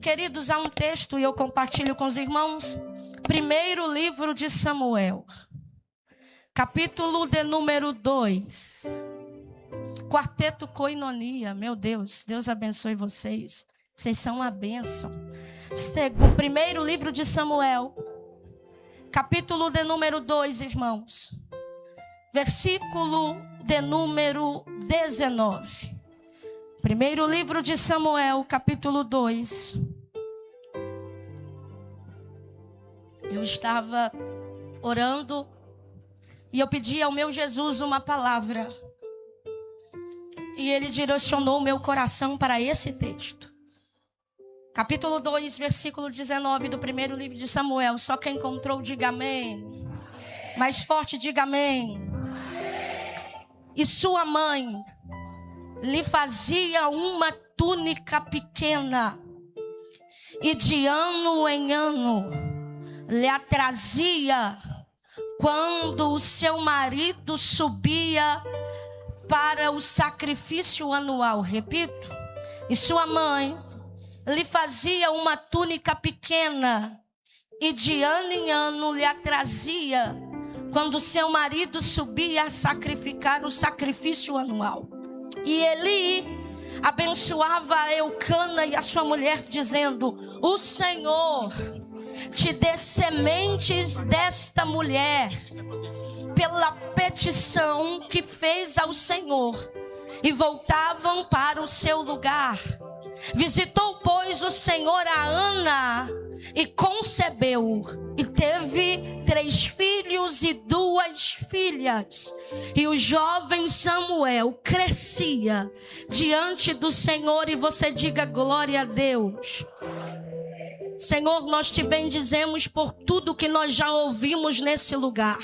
Queridos, há um texto e eu compartilho com os irmãos. Primeiro livro de Samuel, capítulo de número 2. Quarteto Koinonia, meu Deus, Deus abençoe vocês. Vocês são uma bênção. Primeiro livro de Samuel, capítulo de número 2, irmãos. Versículo de número 19. Primeiro livro de Samuel, capítulo 2. Eu estava orando e eu pedi ao meu Jesus uma palavra. E ele direcionou o meu coração para esse texto. Capítulo 2, versículo 19 do primeiro livro de Samuel. Só quem encontrou, diga amém. Mais forte, diga amém. E sua mãe lhe fazia uma túnica pequena, e de ano em ano lhe a trazia quando o seu marido subia para o sacrifício anual. Repito, e sua mãe lhe fazia uma túnica pequena, e de ano em ano lhe a trazia quando seu marido subia a sacrificar o sacrifício anual. E Eli abençoava a Eucana e a sua mulher, dizendo: o Senhor te dê sementes desta mulher, pela petição que fez ao Senhor. E voltavam para o seu lugar. Visitou, pois, o Senhor a Ana, e concebeu, e teve 3 filhos e 2 filhas. E o jovem Samuel crescia diante do Senhor. E você diga glória a Deus. Senhor, nós te bendizemos por tudo que nós já ouvimos nesse lugar.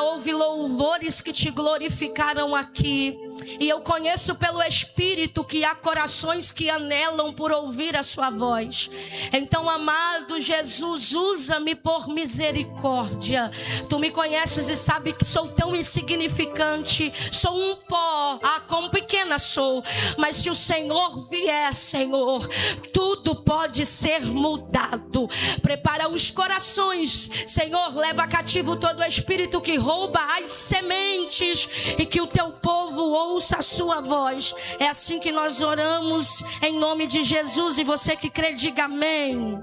Houve louvores que te glorificaram aqui. E eu conheço pelo Espírito que há corações que anelam por ouvir a sua voz. Então, amado Jesus, usa-me por misericórdia. Tu me conheces e sabe que sou tão insignificante. Sou um pó, quão pequena sou. Mas se o Senhor vier, Senhor, tudo pode ser mudado. Prepara os corações, Senhor, leva cativo todo o espírito que rouba as sementes, e que o teu povo ouça a sua voz. É assim que nós oramos em nome de Jesus. E você que crê, diga amém.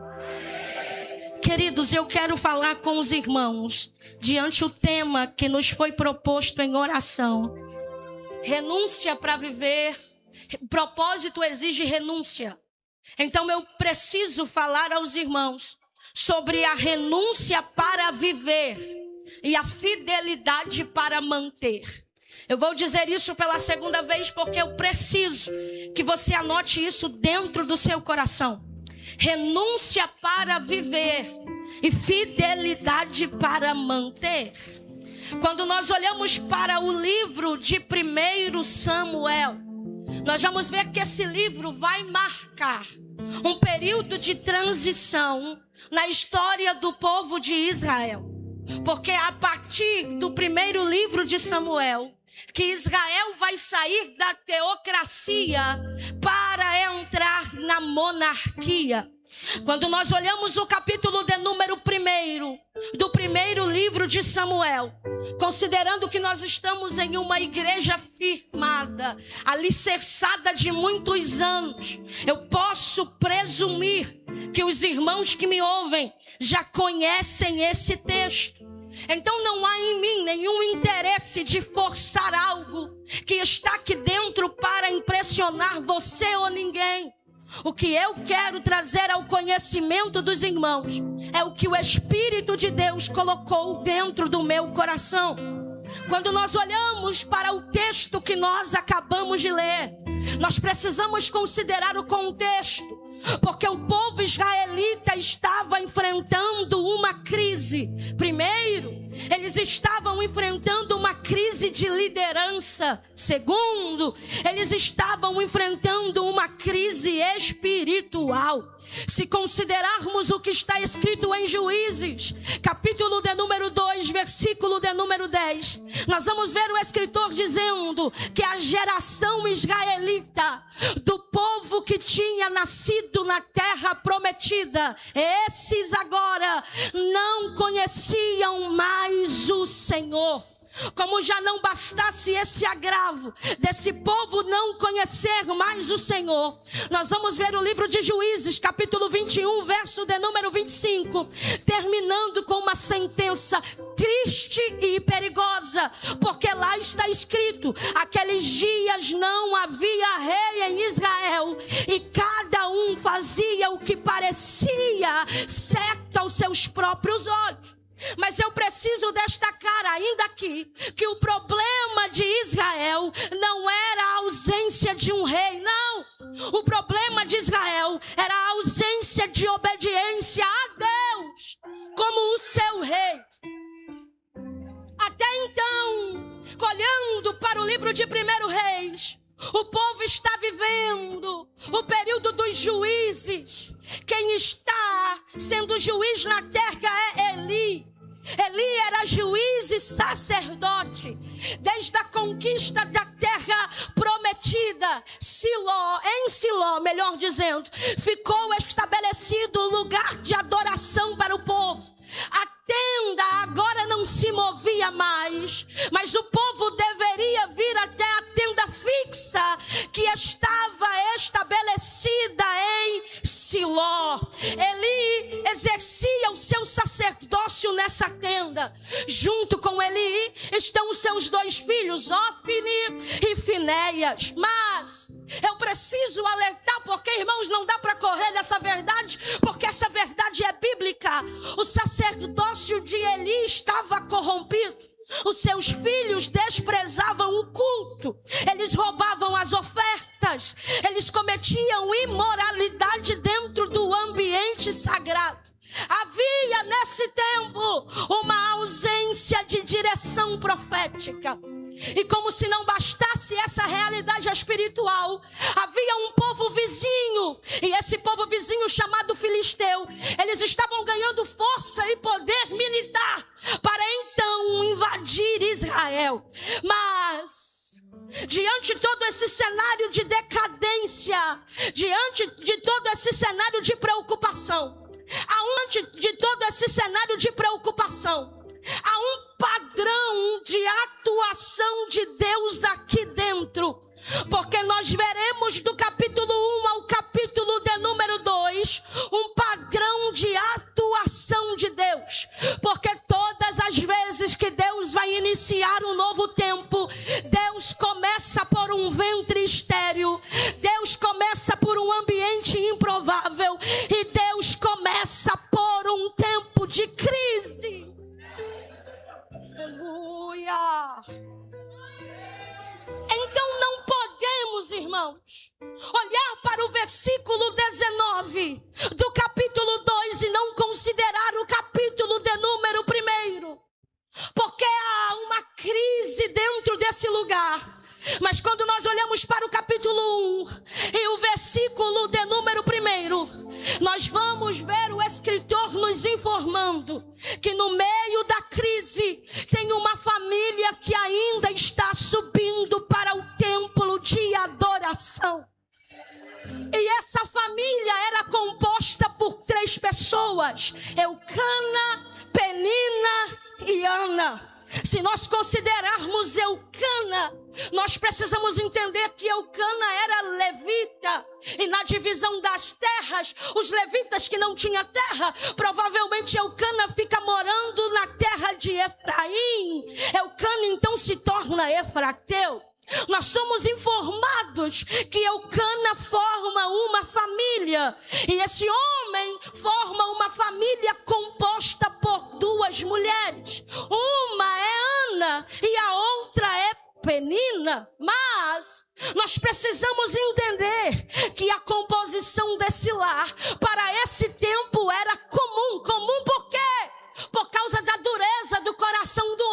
Queridos, eu quero falar com os irmãos diante o tema que nos foi proposto em oração. Renúncia para viver. O propósito exige renúncia. Então eu preciso falar aos irmãos sobre a renúncia para viver e a fidelidade para manter. Eu vou dizer isso pela segunda vez porque eu preciso que você anote isso dentro do seu coração. Renúncia para viver e fidelidade para manter. Quando nós olhamos para o livro de 1 Samuel, nós vamos ver que esse livro vai marcar um período de transição na história do povo de Israel. Porque a partir do primeiro livro de Samuel, que Israel vai sair da teocracia para entrar na monarquia. Quando nós olhamos o capítulo de número 1 do primeiro livro de Samuel, considerando que nós estamos em uma igreja firmada, alicerçada de muitos anos, eu posso presumir que os irmãos que me ouvem já conhecem esse texto. Então não há em mim nenhum interesse de forçar algo que está aqui dentro para impressionar você ou ninguém. O que eu quero trazer ao conhecimento dos irmãos é o que o Espírito de Deus colocou dentro do meu coração. Quando nós olhamos para o texto que nós acabamos de ler, nós precisamos considerar o contexto, porque o povo israelita estava enfrentando uma crise. Primeiro, eles eles estavam enfrentando uma crise de liderança. Segundo, eles estavam enfrentando uma crise espiritual. Se considerarmos o que está escrito em Juízes, capítulo de número 2, versículo de número 10, nós vamos ver o escritor dizendo que a geração israelita, do povo que tinha nascido na terra prometida, esses agora não conheciam mais o Senhor. Como já não bastasse esse agravo desse povo não conhecer mais o Senhor, nós vamos ver o livro de Juízes, capítulo 21, verso de número 25, terminando com uma sentença triste e perigosa, porque lá está escrito: aqueles dias não havia rei em Israel, e cada um fazia o que parecia certo aos seus próprios olhos. Mas eu preciso destacar ainda aqui que o problema de Israel não era a ausência de um rei, não. O problema de Israel era a ausência de obediência a Deus como o seu rei. Até então, olhando para o livro de 1 Reis, o povo está vivendo o período dos juízes. Quem está sendo juiz na terra é Eli. Eli era juiz e sacerdote. Desde a conquista da terra prometida, em Siló, melhor dizendo, ficou estabelecido o lugar de adoração para o povo. A tenda agora não se movia mais, mas o povo deveria vir até a tenda fixa que estava estabelecida em Siló. Eli exercia o seu sacerdócio nessa tenda. Junto com Eli estão os seus 2 filhos, Ofni e Finéias. Mas eu preciso alertar, porque, irmãos, não dá para correr dessa verdade, porque essa verdade é bíblica. O sacerdócio de Eli estava corrompido. Os seus filhos desprezavam o culto, eles roubavam as ofertas, eles cometiam imoralidade dentro do ambiente sagrado. Havia nesse tempo uma ausência de direção profética. E como se não bastasse essa realidade espiritual, havia um povo vizinho, e esse povo vizinho chamado Filisteu, eles estavam ganhando força e poder militar para então invadir Israel. Mas diante de todo esse cenário de decadência, diante de todo esse cenário de preocupação, há um padrão de atuação de Deus aqui dentro. Porque nós veremos do capítulo 1 ao capítulo de número 2 um padrão de atuação de Deus. Porque todas as vezes que Deus vai iniciar um novo tempo, Deus começa por um ventre estéril, Deus começa por um ambiente improvável, e Deus começa por um tempo de crise. Aleluia! Então não podemos, irmãos, olhar para o versículo 19 do capítulo 2 e não considerar o capítulo de número 1, porque há uma crise dentro desse lugar. Mas quando nós olhamos para o capítulo 1 e o versículo de número 1, nós vamos ver o escritor nos informando que no meio da crise tem uma família que ainda está subindo para o templo de adoração. E essa família era composta por 3 pessoas: Eucana, Penina e Ana. Se nós considerarmos Eucana, nós precisamos entender que Eucana era levita. E na divisão das terras, os levitas que não tinham terra, provavelmente Eucana fica morando na terra de Efraim. Eucana então se torna efrateu. Nós somos informados que Eucana forma uma família. E esse homem forma uma família composta por 2 mulheres. Uma é Ana e a outra é Penina. Mas nós precisamos entender que a composição desse lar para esse tempo era comum. Comum por quê? Por causa da dureza do coração do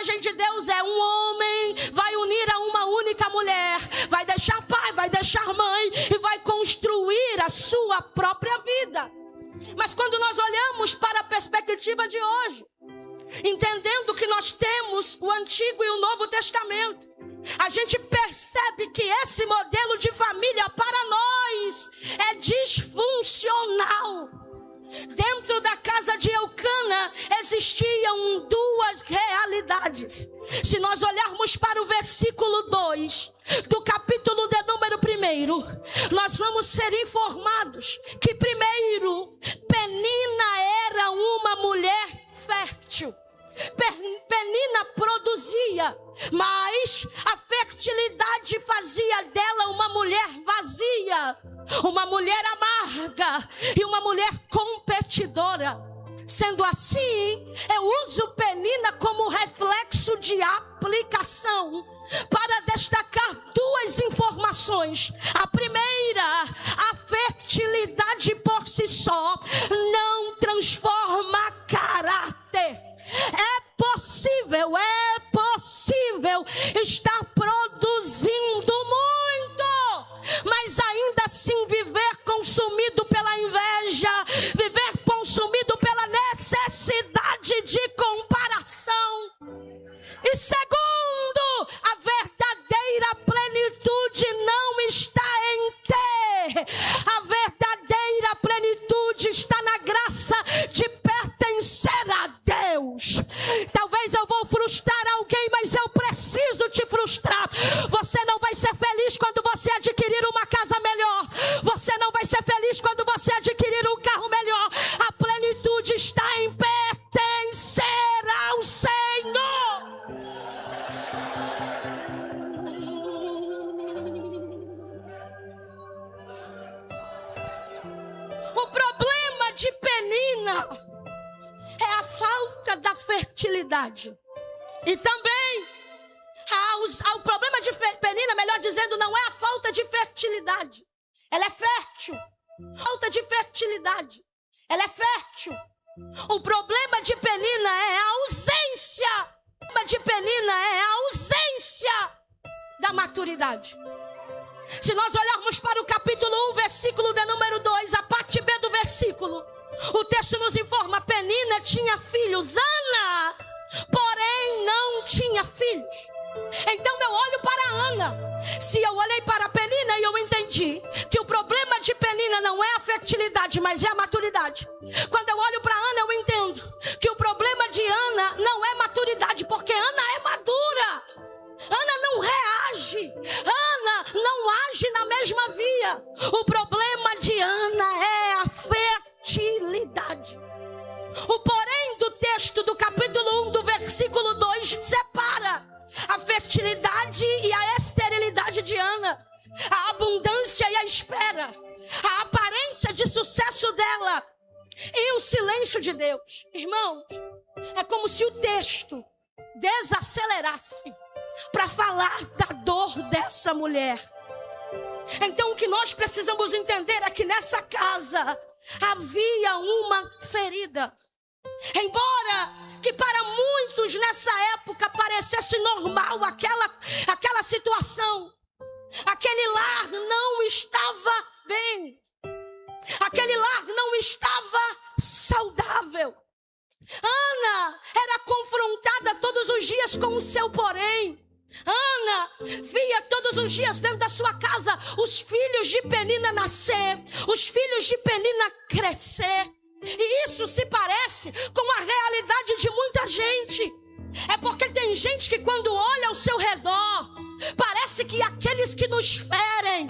imagem de Deus é um homem vai unir a uma única mulher, vai deixar pai, vai deixar mãe e vai construir a sua própria vida. Mas quando nós olhamos para a perspectiva de hoje, entendendo que nós temos o Antigo e o Novo Testamento, a gente percebe que esse modelo de família para nós é disfuncional. Dentro da casa de Eucana existiam duas realidades. Se nós olharmos para o versículo 2 do capítulo de número 1, nós vamos ser informados que primeiro, Penina era uma mulher fértil. Penina produzia, mas a fertilidade fazia dela uma mulher vazia, uma mulher amarga e uma mulher competidora. Sendo assim, eu uso Penina como reflexo de aplicação para destacar duas informações. A primeira, a fertilidade por si só não transforma caráter. É possível estar produzindo muito, mas ainda assim viver consumido pela inveja, viver consumido pela necessidade de comparação. E segundo, a verdadeira plenitude não está em ter, a verdadeira plenitude está na graça de pertencer a Deus. Talvez eu vou frustrar alguém, mas eu preciso te frustrar. Você não vai ser feliz quando você adquirir uma casa melhor. Você não vai ser feliz quando você adquirir um carro melhor. A plenitude está em pertencer ao Senhor. O problema de Penina é a falta da fertilidade. E também o problema de Penina, melhor dizendo, não é a falta de fertilidade. Ela é fértil. Falta de fertilidade. Ela é fértil. O problema de Penina é a ausência. O problema de Penina é a ausência da maturidade. Se nós olharmos para o capítulo 1, versículo de número 2, a parte B do versículo, o texto nos informa: Penina tinha filhos, Ana, porém não tinha filhos. Então eu olho para Ana. Se eu olhei para Penina e eu entendi que o problema de Penina não é a fertilidade, mas é a maturidade. Quando eu olho para Ana, eu entendo que o problema de Ana não é maturidade, porque Ana é madura. Ana não reage, Ana não age na mesma via. O problema de Ana é a fertilidade. O porém do texto do capítulo 1 do versículo 2 separa a fertilidade e a esterilidade de Ana, a abundância e a espera, a aparência de sucesso dela e o silêncio de Deus. Irmãos, é como se o texto desacelerasse para falar da dor dessa mulher. Então o que nós precisamos entender é que nessa casa havia uma ferida. Embora que para muitos nessa época parecesse normal aquela situação, aquele lar não estava bem, aquele lar não estava saudável. Ana era confrontada todos os dias com o seu porém. Ana via todos os dias dentro da sua casa os filhos de Penina nascer, os filhos de Penina crescer. E isso se parece com a realidade de muita gente. É porque tem gente que quando olha ao seu redor, parece que aqueles que nos ferem,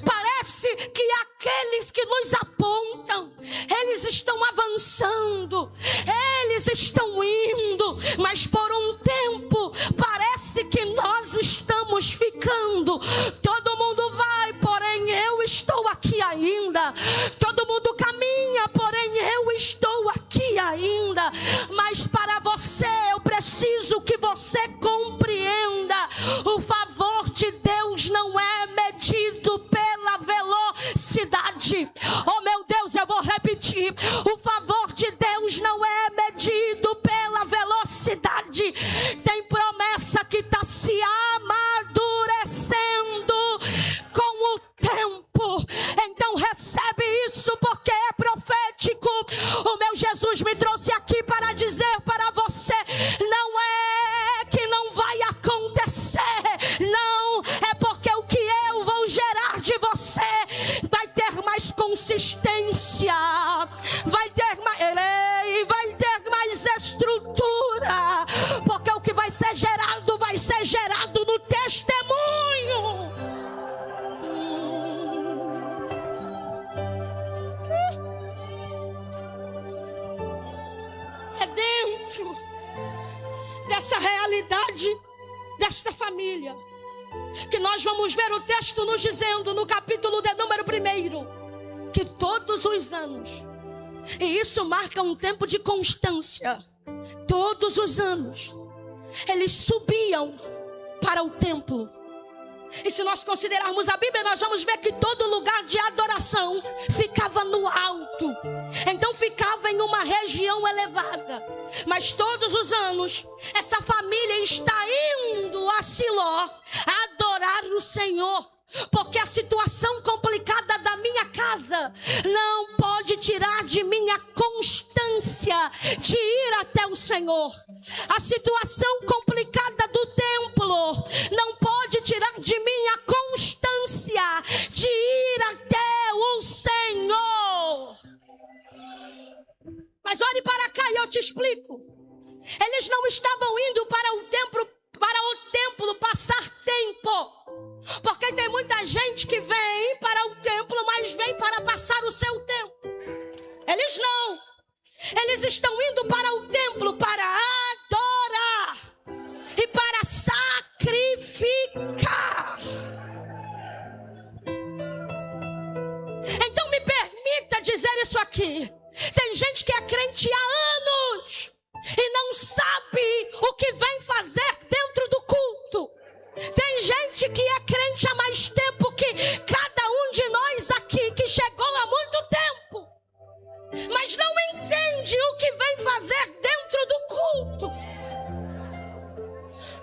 parece que aqueles que nos apontam, eles estão avançando, eles estão indo, mas por um tempo parece que nós estamos ficando. Todo mundo vai, porém eu estou aqui ainda. Todo mundo caminha, porém eu estou aqui ainda. Mas para você eu preciso que você compreenda: o favor de Deus não é medido pela velocidade. Oh meu Deus, eu vou repetir: o favor de Deus não é medido pela velocidade. Tem consistência, vai ter mais estrutura, porque o que vai ser gerado no testemunho. É dentro dessa realidade desta família que nós vamos ver o texto nos dizendo, no capítulo de número 1, que todos os anos, e isso marca um tempo de constância, todos os anos eles subiam para o templo. E se nós considerarmos a Bíblia, nós vamos ver que todo lugar de adoração ficava no alto. Então ficava em uma região elevada. Mas todos os anos, essa família está indo a Siló adorar o Senhor. Porque a situação complicada da minha casa não pode tirar de mim a constância de ir até o Senhor. A situação complicada do templo não pode tirar de mim a constância de ir até o Senhor. Mas olhe para cá e eu te explico. Eles não estavam indo para o templo passar tempo. Porque tem muita gente que vem para o templo, mas vem para passar o seu tempo. Eles não. Eles estão indo para o templo para adorar e para sacrificar. Então me permita dizer isso aqui. Tem gente que é crente há anos e não sabe o que vem fazer dentro do culto. Tem gente que é crente há mais tempo que cada um de nós aqui, que chegou há muito tempo, mas não entende o que vem fazer dentro do culto.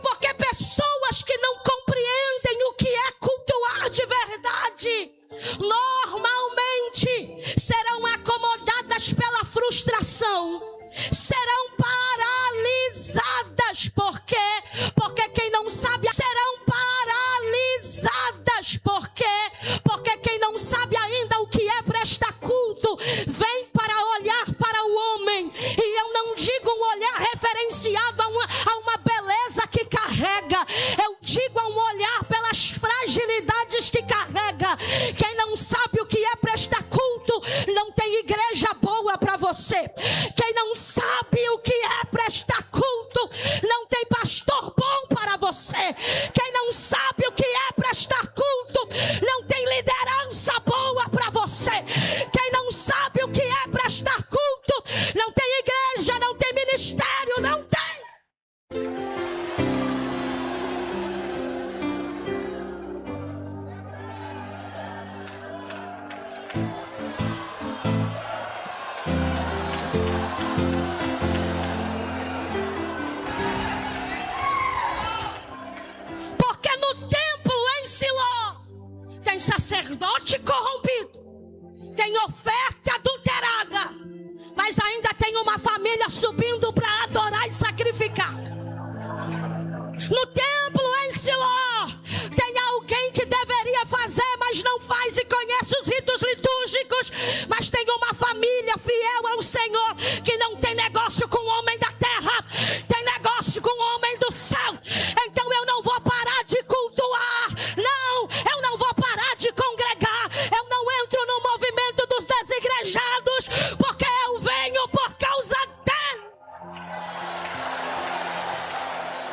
Porque pessoas que não compreendem o que é cultuar de verdade, normalmente serão acomodadas pela frustração, serão paralisadas. Por quê? Porque quem não sabe, serão paralisadas. Por quê? Porque quem não sabe ainda o que é prestar culto, vem para olhar para o homem. E eu não digo um olhar referenciado a uma beleza que carrega. Eu digo a um olhar pelas fragilidades que carrega. Quem não sabe o que é prestar culto, não tem igreja boa para você. Quem não sabe o que é prestar culto, não tem pastor bom para você. Quem não sabe o que é prestar culto, não tem liderança boa para você. Quem não sabe o que é prestar culto, não tem igreja, não tem ministério, não tem. Tem sacerdote corrompido, tem oferta adulterada, mas ainda tem uma família subindo para adorar e sacrificar. No templo em Siló, tem alguém que deveria fazer, mas não faz e conhece os ritos litúrgicos, mas tem uma família fiel ao Senhor, que não tem negócio com o homem da terra, tem negócio com o homem do céu. Então eu não vou parar de cultuar, não, eu não vou parar de congregar, eu não entro no movimento dos desigrejados, porque eu venho por causa dele.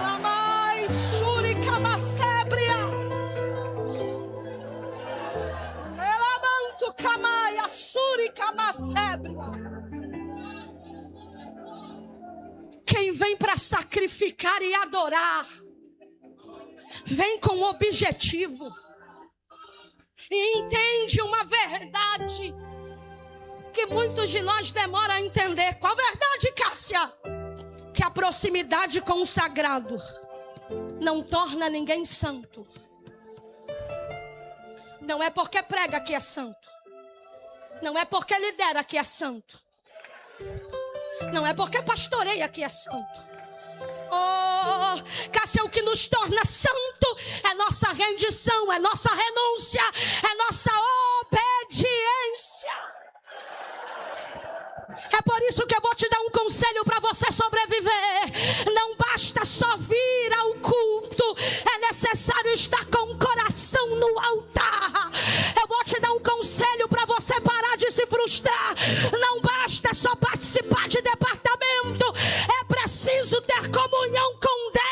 Lamai suricamacébria, elamanto camaia suricamacébria. Quem vem para sacrificar e adorar, vem com objetivo e entende uma verdade que muitos de nós demoram a entender. Qual verdade, Cássia? Que a proximidade com o sagrado não torna ninguém santo. Não é porque prega que é santo, não é porque lidera que é santo, não é porque pastoreia que é santo. Oh, Cássia, o que nos torna santo é nossa rendição, é nossa renúncia, é nossa obediência. necessário estar com o coração no altar. Eu vou te dar um conselho para você parar de se frustrar. Não basta só participar de departamento, é preciso ter comunhão com Deus.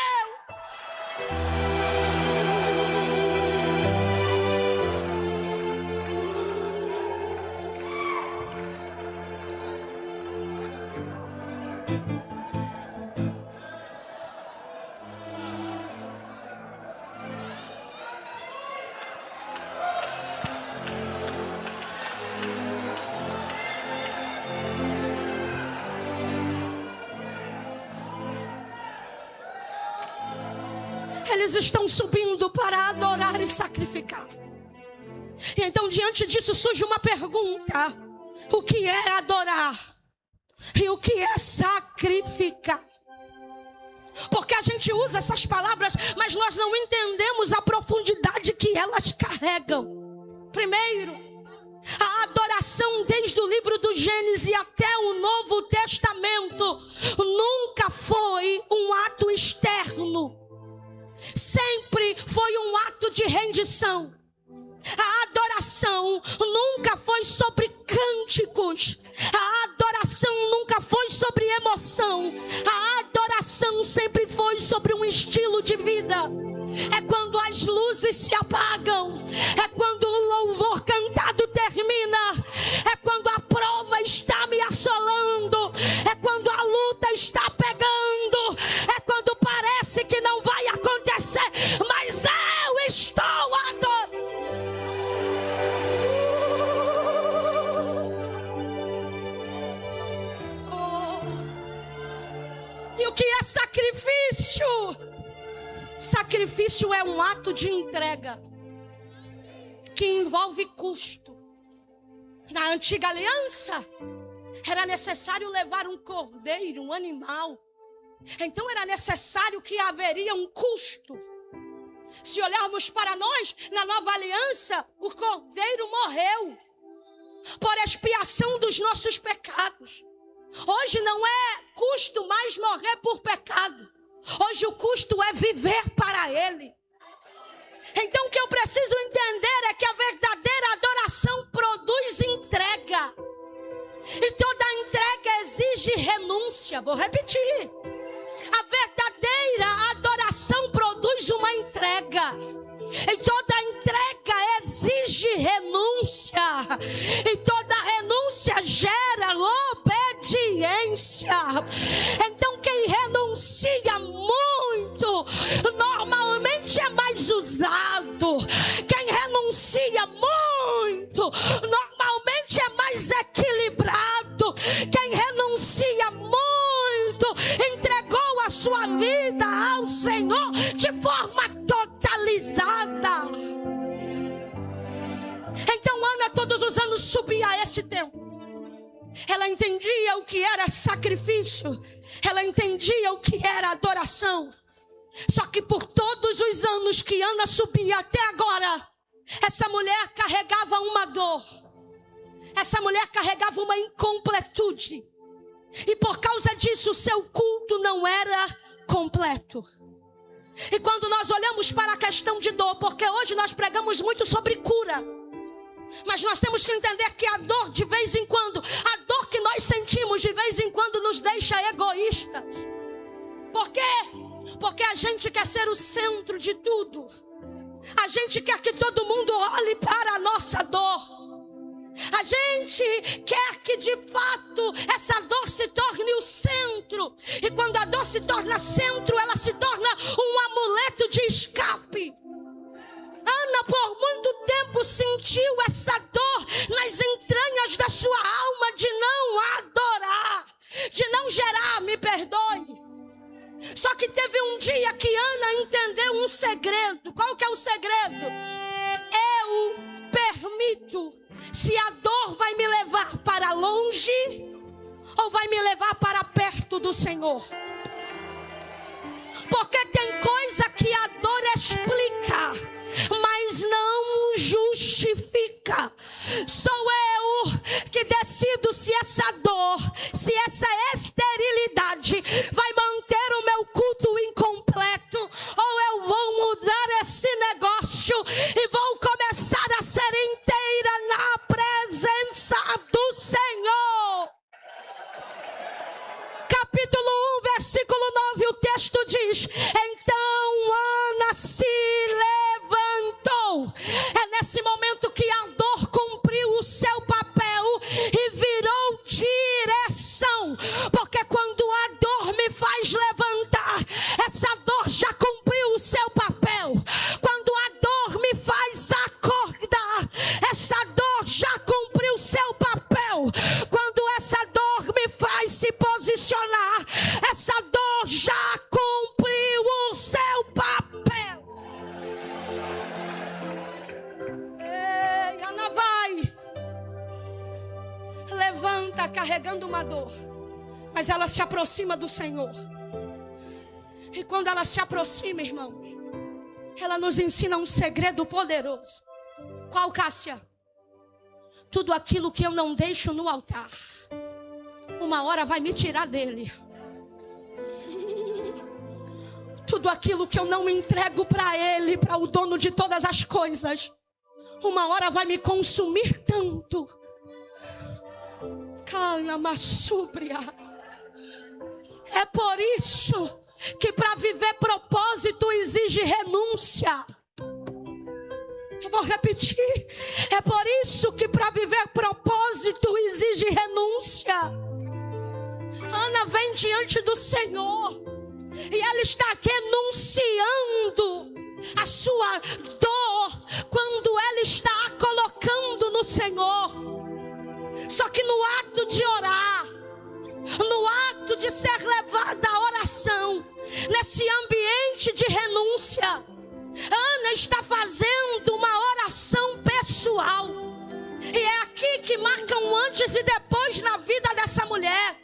Eles estão subindo para adorar e sacrificar. E então, diante disso, surge uma pergunta: o que é adorar? E o que é sacrificar? Porque a gente usa essas palavras, mas nós não entendemos a profundidade que elas carregam. Primeiro, a adoração desde o livro do Gênesis até o Novo Testamento nunca foi um ato externo. Sempre foi um ato de rendição. A adoração nunca foi sobre cânticos. A adoração nunca foi sobre emoção. A adoração sempre foi sobre um estilo de vida. É quando as luzes se apagam. É quando o louvor cantado termina. É quando a prova está me assolando. É quando a luta está pegando. É quando parece que não vai acontecer, mas eu estou adorando. E o que é sacrifício? Sacrifício é um ato de entrega que envolve custo. Na antiga aliança, era necessário levar um cordeiro, um animal. Então era necessário que haveria um custo. Se olharmos para nós, na nova aliança, o cordeiro morreu por expiação dos nossos pecados. Hoje não é custo mais morrer por pecado. Hoje o custo é viver para Ele. Então o que eu preciso entender é que a verdadeira adoração produz entrega. E toda entrega exige renúncia. Vou repetir. A verdadeira adoração produz uma entrega. E toda entrega exige renúncia. E toda renúncia gera obediência. Então quem renuncia muito, normalmente é mais usado. Quem renuncia muito, normalmente é mais equilibrado. Quem renuncia muito, entregou a sua vida ao Senhor de forma totalizada. Então Ana todos os anos subia a esse templo. Ela entendia o que era sacrifício. Ela entendia o que era adoração. Só que por todos os anos que Ana subia até agora, essa mulher carregava uma dor. Essa mulher carregava uma incompletude. E por causa disso, o seu culto não era completo. E quando nós olhamos para a questão de dor, porque hoje nós pregamos muito sobre cura, mas nós temos que entender que a dor de vez em quando, a dor que nós sentimos de vez em quando nos deixa egoístas. Por quê? Porque a gente quer ser o centro de tudo. A gente quer que todo mundo olhe para a nossa dor. A gente quer que de fato essa dor se torne o centro. E quando a dor se torna centro, ela se torna um amuleto de escape. Ana por muito tempo sentiu essa dor nas entranhas da sua alma de não adorar, de não gerar, me perdoe. Só que teve um dia que Ana entendeu um segredo. Qual que é o segredo? Eu permito se a dor vai me levar para longe ou vai me levar para perto do Senhor. Porque tem coisa que a dor explica, mas não justifica. Sou eu que decido se essa dor, se essa esterilidade vai manter o meu culto incompleto, ou eu vou mudar esse negócio nesse momento que a dor cumpriu o seu papel e virou direção. Porque quando a dor me faz levantar, essa dor já cumpriu o seu papel. Quando a dor me faz acordar, essa dor já cumpriu o seu papel. Quando essa dor me faz se posicionar, essa dor já cumpriu o seu papel. Ei, Ana vai, levanta carregando uma dor, mas ela se aproxima do Senhor. E quando ela se aproxima, irmãos, ela nos ensina um segredo poderoso. Qual, Cássia? Tudo aquilo que eu não deixo no altar, uma hora vai me tirar dele. Tudo aquilo que eu não entrego para ele, para o dono de todas as coisas, uma hora vai me consumir tanto. Calma-súbria. É por isso que para viver propósito exige renúncia. Eu vou repetir. É por isso que para viver propósito exige renúncia. Ana vem diante do Senhor e ela está renunciando a sua dor quando ela está a colocando no Senhor. Só que no ato de orar, no ato de ser levada à oração, nesse ambiente de renúncia, Ana está fazendo uma oração pessoal. E é aqui que marca um antes e depois na vida dessa mulher.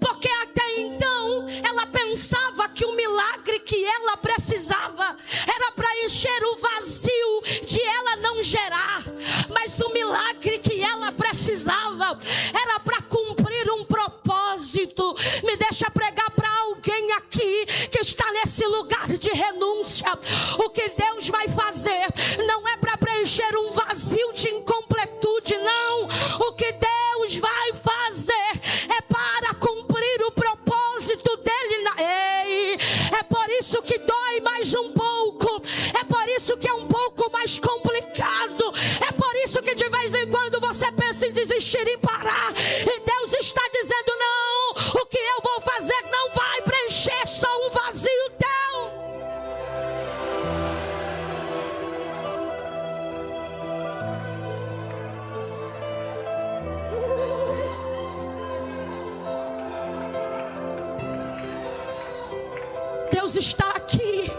Porque até então ela pensava que o milagre que ela precisava era para encher o vazio de ela não gerar. Mas o milagre que ela precisava era para cumprir um propósito. Me deixa pregar para alguém aqui que está nesse lugar de renúncia. O que Deus vai fazer não é para preencher um vazio de incompletude, não. O que Deus vai fazer é para cumprir o propósito dele. Ei, é por isso que dói mais um pouco. É por isso que é um pouco mais complicado. É por isso que de vez em quando você pensa em desistir e parar. E Deus está dizendo: não, o que eu vou fazer não vai preencher só um vazio teu. Deus está aqui.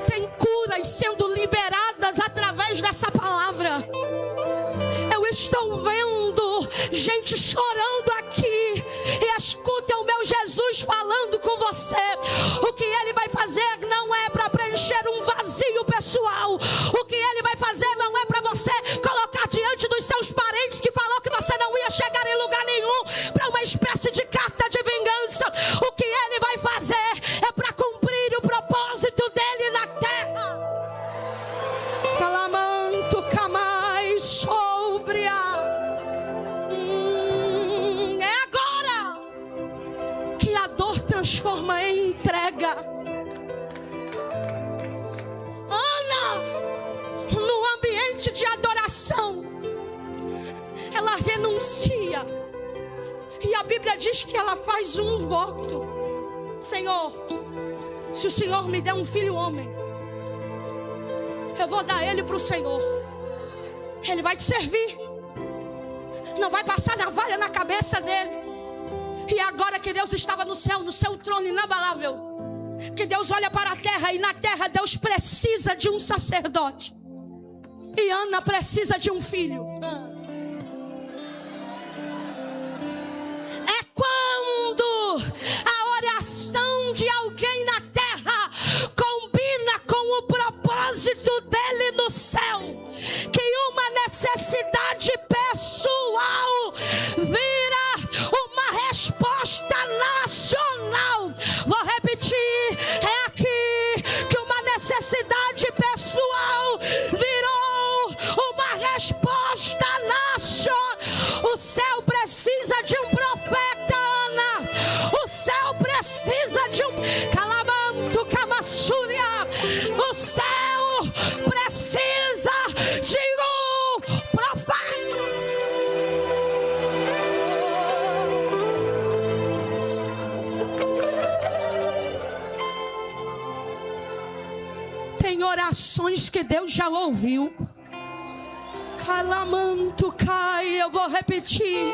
Tem curas sendo liberadas através dessa palavra. Eu estou vendo gente chorando aqui. E escuta o meu Jesus falando com você. O que ele vai fazer não é para preencher um vazio pessoal. O que ele vai fazer não é para você colocar diante dos seus parentes que falou que você não ia chegar em lugar nenhum, para uma espécie de carta de vingança. O que ele vai fazer é para cumprir o propósito dele na terra. Calamanto camai sobria. É agora que a dor transforma em entrega. Ana, no ambiente de adoração, ela renuncia. E a Bíblia diz que ela faz um voto. Senhor, se o Senhor me der um filho homem, eu vou dar ele para o Senhor. Ele vai te servir. Não vai passar navalha na cabeça dele. E agora que Deus estava no céu, no seu trono inabalável, que Deus olha para a terra, e na terra Deus precisa de um sacerdote. E Ana precisa de um filho. É quando a oração de alguém na terra combina com o propósito dele no céu, que uma necessidade pessoal vira uma resposta nacional. Vou repetir, é aqui que uma necessidade pessoal virou uma resposta nacional. O céu precisa de um profeta, Ana. O céu precisa de um calamanto camassúria. O céu precisa orações que Deus já ouviu. Calamanto cai, eu vou repetir.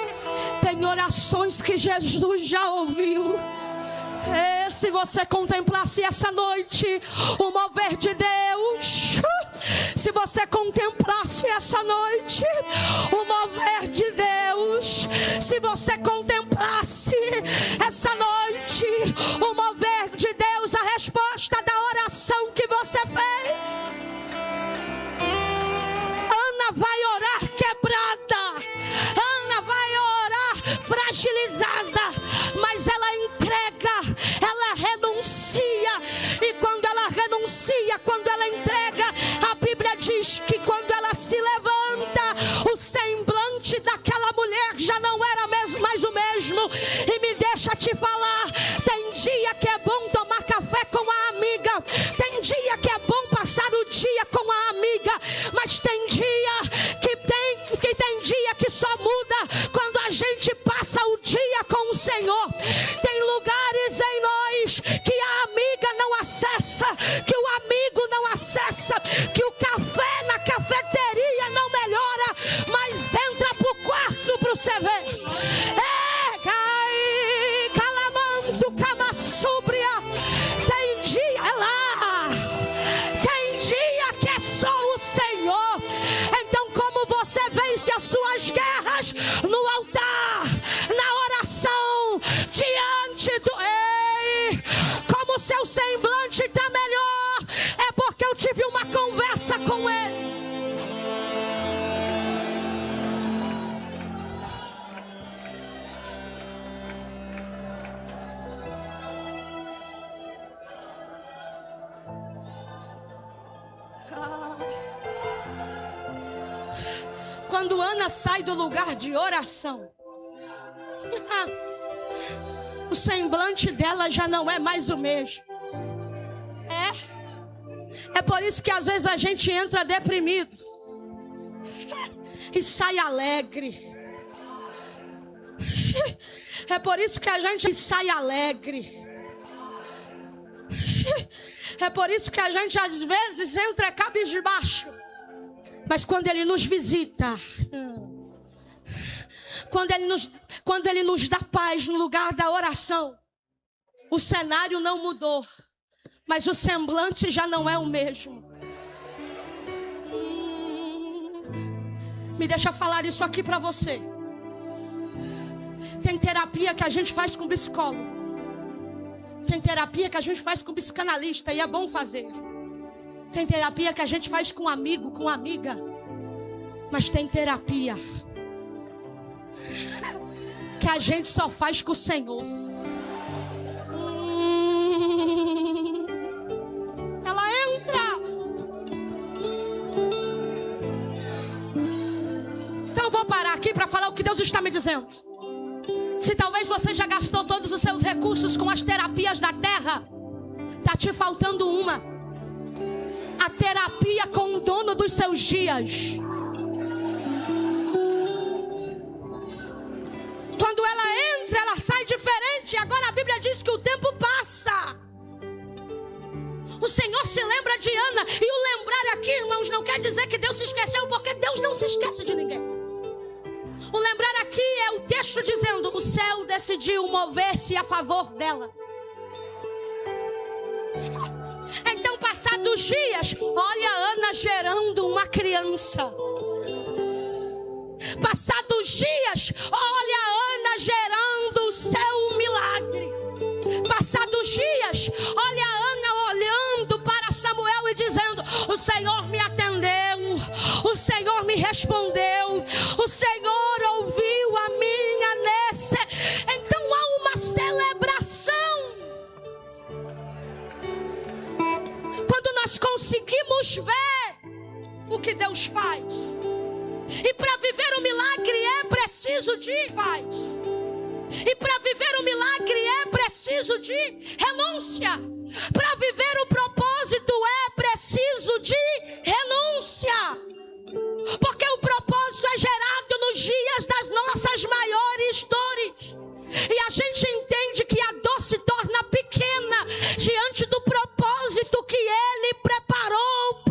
Tem orações que Jesus já ouviu. Se você contemplasse essa noite o mover de Deus, se você contemplasse essa noite o mover de Deus, se você contemplasse essa noite o mover de Deus, a resposta da oração que você fez. Ana vai orar quebrada, Ana vai orar fragilizada, mas ela entrega, ela renuncia. E quando ela renuncia, quando ela entrega, a Bíblia diz que quando ela se levanta, o semblante daquela mulher já não era mais o mesmo. E me deixa te falar, tem dia que é bom tomar café com a amiga, tem dia que é bom passar o dia com a amiga, mas tem dia que só muda quando a gente passa o dia com o Senhor. Tem lugares em nós que a amiga não acessa, que o amigo não acessa, que o café na cafeteria não melhora, mas entra pro quarto pro você ver. Calamando, camassúbria. Tem dia lá, tem dia que é só o Senhor. Então, como você vence as suas guerras no altar, na oração, diante do como seu semblante está melhor, é porque eu tive uma conversa com Ele. Quando Ana sai do lugar de oração, o semblante dela já não é mais o mesmo. É por isso que às vezes a gente entra deprimido e sai alegre. É por isso que a gente sai alegre. É por isso que a gente às vezes entra cabisbaixo. Mas quando Ele nos visita, quando ele nos dá paz no lugar da oração, o cenário não mudou, mas o semblante já não é o mesmo. Me deixa falar isso aqui para você. Tem terapia que a gente faz com psicólogo, tem terapia que a gente faz com psicanalista, e é bom fazer. Tem terapia que a gente faz com amigo, com amiga. Mas tem terapia que a gente só faz com o Senhor. Ela entra. Então eu vou parar aqui para falar o que Deus está me dizendo. Se talvez você já gastou todos os seus recursos com as terapias da terra, está te faltando uma. A terapia com o dono dos seus dias. Quando ela entra, ela sai diferente. Agora a Bíblia diz que o tempo passa. O Senhor se lembra de Ana. E o lembrar aqui, irmãos, não quer dizer que Deus se esqueceu, porque Deus não se esquece de ninguém. O lembrar aqui é o texto dizendo: o céu decidiu mover-se a favor dela. Então, passados dias, olha Ana gerando uma criança. Passados dias, olha Ana gerando o seu milagre. Passados dias, olha Ana olhando para Samuel e dizendo: o Senhor me atendeu, o Senhor me respondeu, o Senhor ouviu a minha nesse. Então há uma celebração. Quando nós conseguimos ver o que Deus faz. E para viver o milagre é preciso de paz. E para viver o milagre é preciso de renúncia. Para viver o propósito é preciso de renúncia. Porque o propósito é gerado nos dias das nossas maiores dores. E a gente entende que a dor se torna pequena diante do propósito que Ele preparou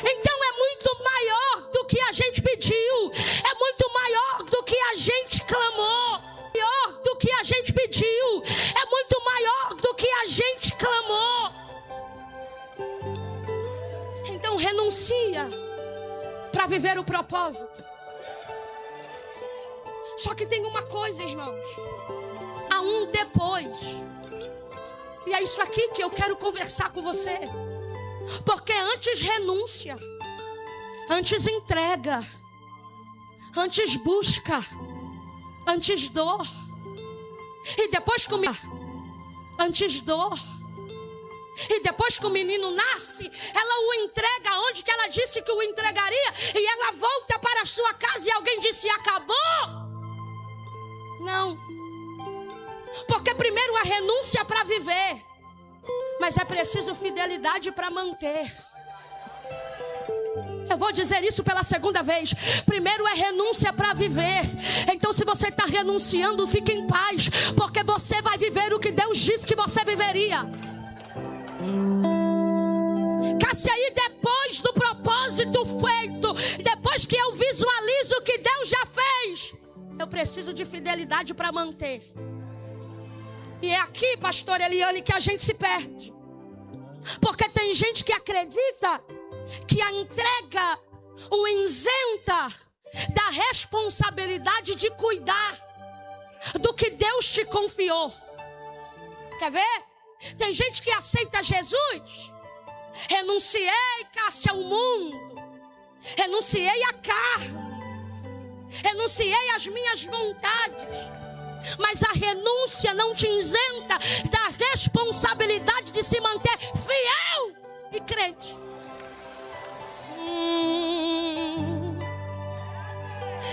Então é muito maior do que a gente pediu, é muito maior do que a gente clamou, maior do que a gente pediu, é muito maior do que a gente clamou. Então renuncia para viver o propósito. Só que tem uma coisa, irmãos, há um depois. E é isso aqui que eu quero conversar com você. Porque antes renúncia, antes entrega, antes busca, antes dor. E depois que antes dor. E depois que o menino nasce, ela o entrega onde que ela disse que o entregaria. E ela volta para a sua casa e alguém disse: acabou? Não. Porque primeiro a renúncia para viver, mas é preciso fidelidade para manter. Eu vou dizer isso pela segunda vez. Primeiro é renúncia para viver. Então se você está renunciando, fique em paz, porque você vai viver o que Deus disse que você viveria. Cássia, aí depois do propósito feito, depois que eu visualizo o que Deus já fez, eu preciso de fidelidade para manter. E é aqui, pastor Eliane, que a gente se perde. Porque tem gente que acredita que a entrega o isenta da responsabilidade de cuidar do que Deus te confiou. Quer ver? Tem gente que aceita Jesus. Renunciei, Cássia, ao mundo. Renunciei à carne. Renunciei às minhas vontades. Mas a renúncia não te isenta da responsabilidade de se manter fiel e crente.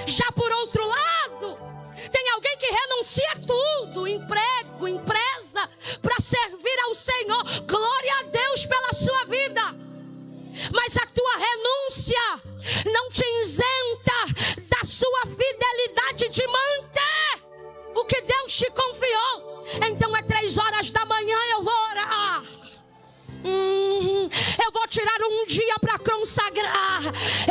Já por outro lado, tem alguém que renuncia tudo, emprego, empresa, para servir ao Senhor. Glória a Deus pela sua vida. Mas a tua renúncia não te isenta da sua fidelidade de manter o que Deus te confiou. Então é 3 horas da manhã, eu vou orar. Eu vou tirar um dia para consagrar.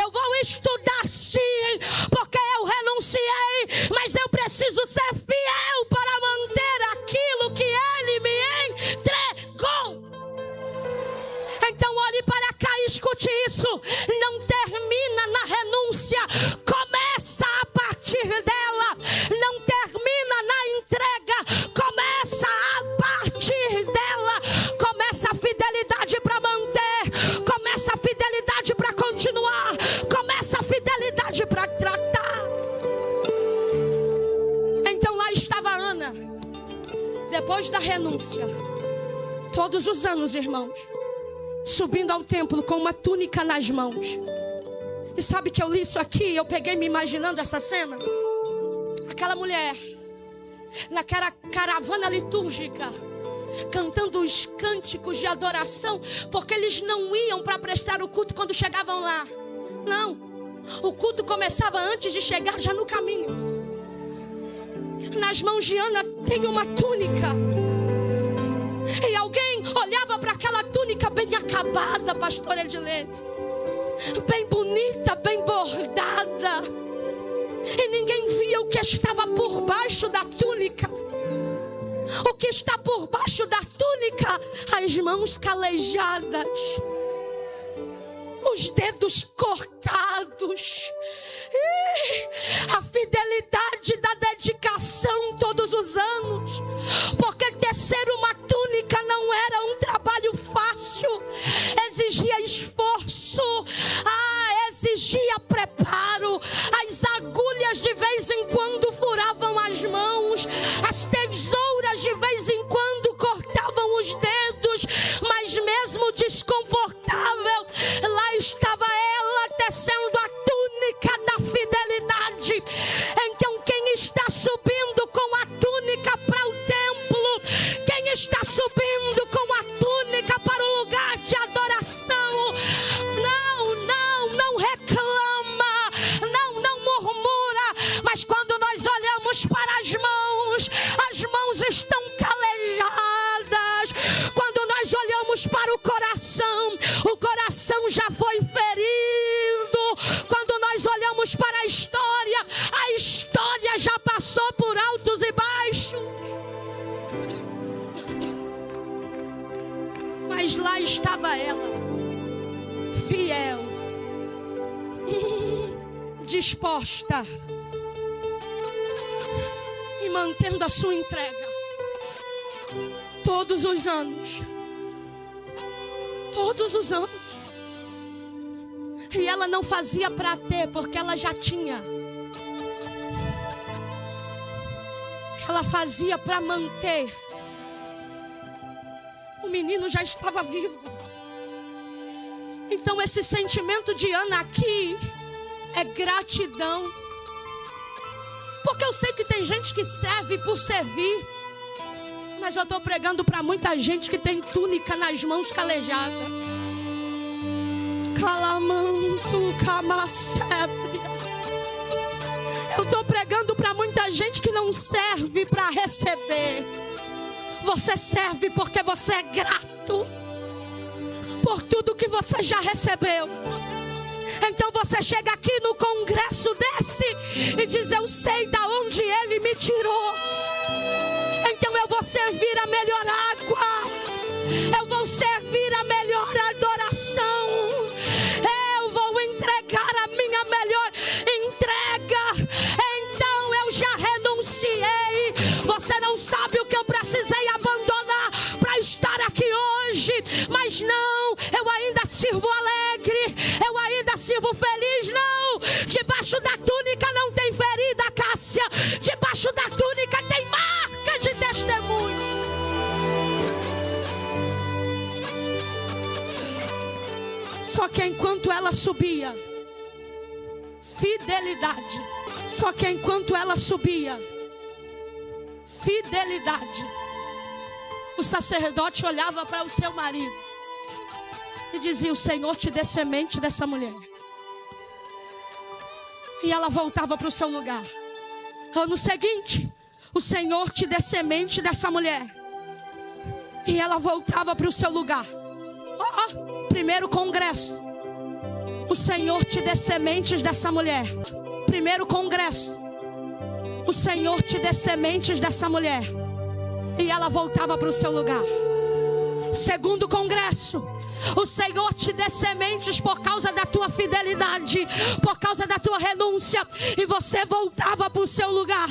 Eu vou estudar sim, porque eu renunciei, mas eu preciso ser fiel para manter aquilo que Ele me entregou. Então olhe para cá e escute isso. Não termina na renúncia, começa a partir dela. Não termina na entrega, começa a partir dela. Começa a fidelidade para manter, começa a fidelidade para continuar, começa a fidelidade para tratar. Então lá estava Ana, depois da renúncia, todos os anos, irmãos, subindo ao templo com uma túnica nas mãos. E sabe que eu li isso aqui, eu peguei me imaginando essa cena. Aquela mulher, naquela caravana litúrgica, cantando os cânticos de adoração, porque eles não iam para prestar o culto quando chegavam lá. Não, o culto começava antes de chegar, já no caminho. Nas mãos de Ana tem uma túnica. E alguém olhava para aquela túnica bem acabada, pastor Edilene, bem bonita, bem bordada, e ninguém via o que estava por baixo da túnica. O que está por baixo da túnica? As mãos calejadas, os dedos cortados, a fidelidade da dedicação todos os anos. Porque tecer uma túnica não era um trabalho fácil, exigia esforço, exigia preparo. As agulhas de vez em quando furavam as mãos, as tesouras de vez em quando cortavam os dedos, mas mesmo desconfortável, lá estava ela tecendo a túnica da fidelidade. Então quem está subindo com a túnica para o templo, quem está subindo com a túnica para o lugar de adoração, não reclama, estava ela, fiel, disposta e mantendo a sua entrega todos os anos. Todos os anos. E ela não fazia para ter, porque ela já tinha. Ela fazia para manter. O menino já estava vivo. Então esse sentimento de Ana aqui é gratidão. Porque eu sei que tem gente que serve por servir. Mas eu estou pregando para muita gente que tem túnica nas mãos calejada. Calamanto, camacebe. Eu estou pregando para muita gente que não serve para receber. Você serve porque você é grato por tudo que você já recebeu. Então você chega aqui no congresso desse e diz: eu sei da onde Ele me tirou. Então eu vou servir a melhor água, eu vou servir a melhor adoração, eu vou entregar a minha melhor entrega. Então eu já renunciei. Você não sabe o que eu precisei abandonar para estar aqui hoje, mas não, eu ainda sirvo alegre, eu ainda sirvo feliz. Não, debaixo da túnica não tem ferida, Cássia, debaixo da túnica tem marca de testemunho. Só que enquanto ela subia, fidelidade. Só que enquanto ela subia, fidelidade. O sacerdote olhava para o seu marido e dizia: o Senhor te dê semente dessa mulher. E ela voltava para o seu lugar. Ano seguinte, o Senhor te dê semente dessa mulher. E ela voltava para o seu lugar. Primeiro congresso, o Senhor te dê sementes dessa mulher. Primeiro congresso, o Senhor te dê sementes dessa mulher. E ela voltava para o seu lugar. Segundo congresso, o Senhor te dê sementes por causa da tua fidelidade, por causa da tua renúncia, e você voltava para o seu lugar.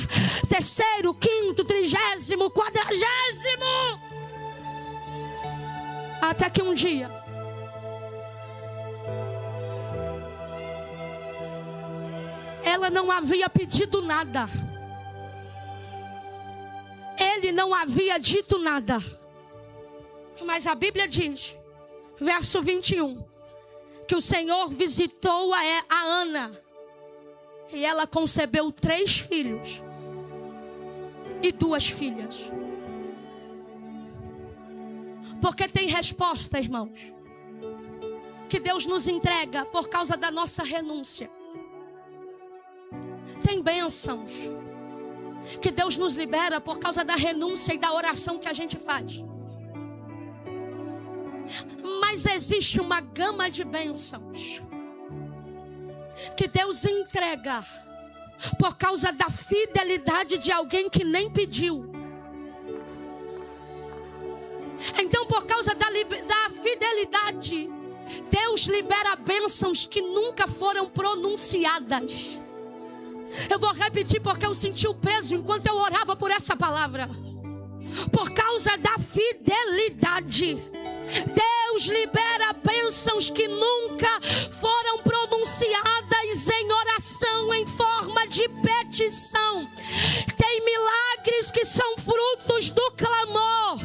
Terceiro, quinto, 30º, 40º. Até que um dia, ela não havia pedido nada, ele não havia dito nada. Mas a Bíblia diz, verso 21, que o Senhor visitou a Ana e ela concebeu 3 filhos e 2 filhas. Porque tem resposta, irmãos, que Deus nos entrega por causa da nossa renúncia. Tem bênçãos que Deus nos libera por causa da renúncia e da oração que a gente faz. Mas existe uma gama de bênçãos que Deus entrega por causa da fidelidade de alguém que nem pediu. Então, por causa da fidelidade, Deus libera bênçãos que nunca foram pronunciadas. Eu vou repetir porque eu senti o peso enquanto eu orava por essa palavra. Por causa da fidelidade, Deus libera bênçãos que nunca foram pronunciadas em oração, em forma de petição. Tem milagres que são frutos do clamor,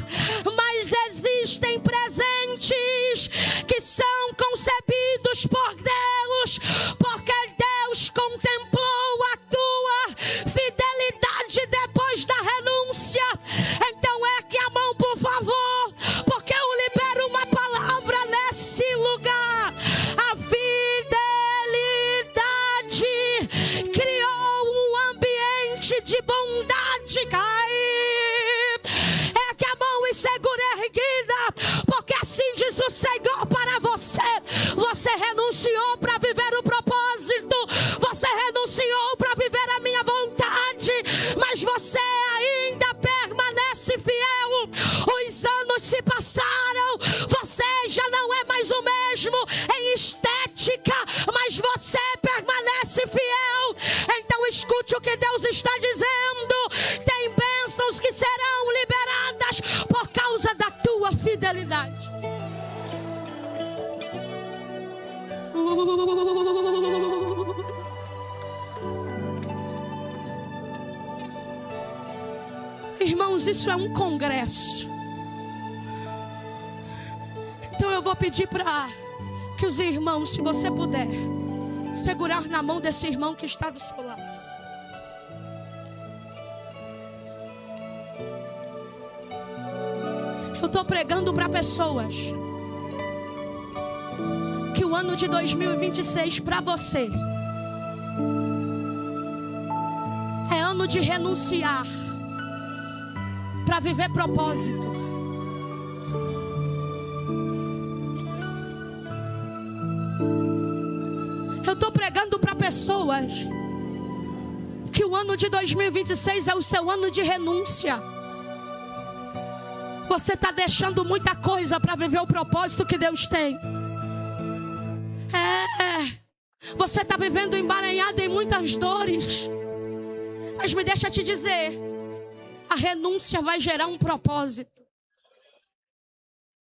mas existem presentes que são concebidos por Deus, porque Deus contemplou a tua fidelidade depois da renúncia. Então ergue a mão, por favor, porque eu libero uma palavra nesse lugar. A fidelidade criou um ambiente de bondade. Ergue a mão e segura erguida, porque assim diz o Senhor para você. Você renunciou Irmãos, isso é um congresso. Então eu vou pedir para que os irmãos, se você puder, segurar na mão desse irmão que está do seu lado. Eu estou pregando para pessoas que o ano de 2026 para você é ano de renunciar para viver propósito. Eu estou pregando para pessoas que o ano de 2026 é o seu ano de renúncia. Você está deixando muita coisa para viver o propósito que Deus tem. Você está vivendo emaranhado em muitas dores. Mas me deixa te dizer, a renúncia vai gerar um propósito.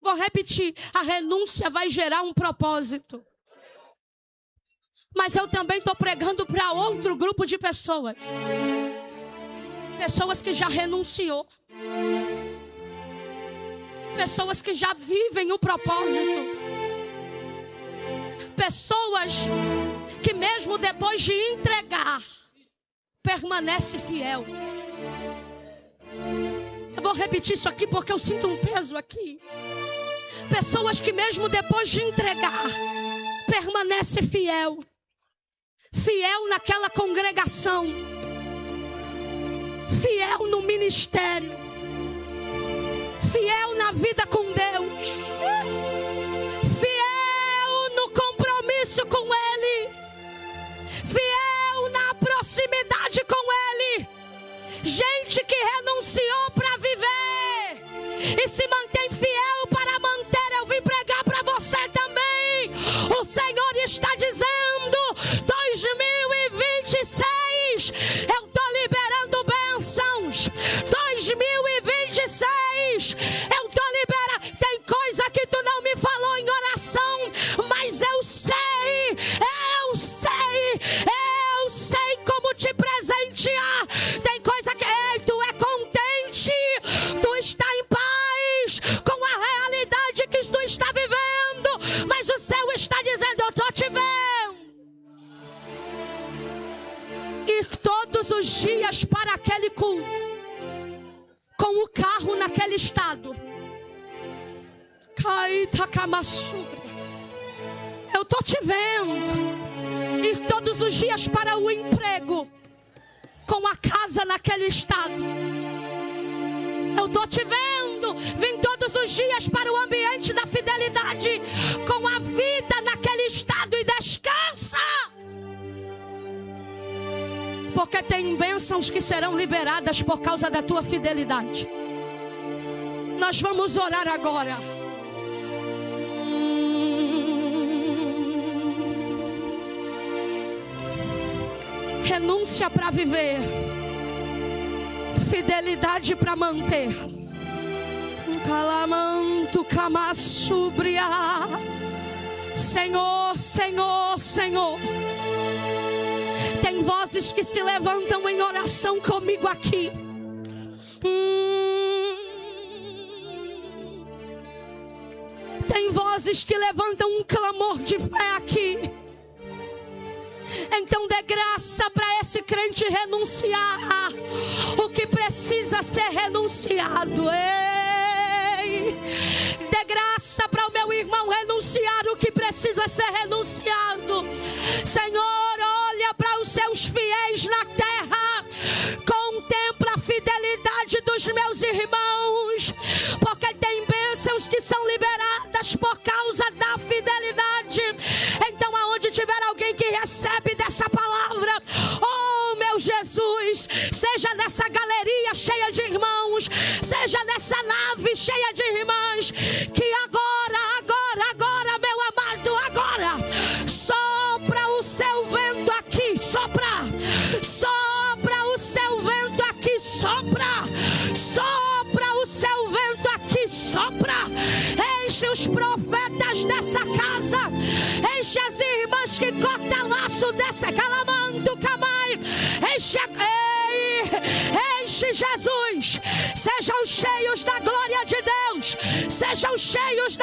Vou repetir, a renúncia vai gerar um propósito. Mas eu também estou pregando para outro grupo de pessoas. Pessoas que já renunciou. Pessoas que já vivem o propósito. Pessoas que mesmo depois de entregar, permanece fiel. Eu vou repetir isso aqui porque eu sinto um peso aqui. Pessoas que mesmo depois de entregar, permanece fiel. Fiel naquela congregação. Fiel no ministério. Fiel na vida com Deus. Fiel no compromisso com Ele. Fiel na proximidade com Ele. Gente que renunciou para viver e se mantém fiel para manter. Eu vim pregar para você também. O Senhor está dizendo: 2026, eu estou liberando bênçãos. 2026, eu estou liberando. Tem coisa que tu não me falou em oração, mas eu sei como te presentear. Tem coisa que tu é contente, tu está em paz com a realidade que tu está vivendo, mas o céu está dizendo: eu estou te vendo. Ir todos os dias para aquele culto, com o carro naquele estado. Eu estou te vendo. Ir todos os dias para o emprego, com a casa naquele estado. Eu estou te vendo. Vim todos os dias para o ambiente da fidelidade, com a vida naquele estado, e descansa. Porque tem bênçãos que serão liberadas por causa da tua fidelidade. Nós vamos orar agora. Renúncia para viver, fidelidade para manter. Calamanto camassubria. Senhor, Senhor, Senhor. Tem vozes que se levantam em oração comigo aqui. Tem vozes que levantam um clamor de fé aqui. Então dê graça para esse crente renunciar o que precisa ser renunciado. Dê graça para o meu irmão renunciar o que precisa ser renunciado. Senhor, olha para os seus fiéis na terra. Contempla a fidelidade dos meus irmãos, porque tem bênçãos que são liberadas por causa da fidelidade. Então, aonde tiver alguém que recebe dessa palavra, oh meu Jesus, seja nessa galeria cheia de irmãos, seja nessa nave cheia de irmãs, que agora, meu amado, agora, sopra o seu vento aqui, sopra o seu vento aqui, sopra o seu vento aqui, sopra, enche os profetas profetas dessa casa. Enche as irmãs que cortam laço dessa calamanto camai. Enche Jesus. Sejam cheios da glória de Deus. Sejam cheios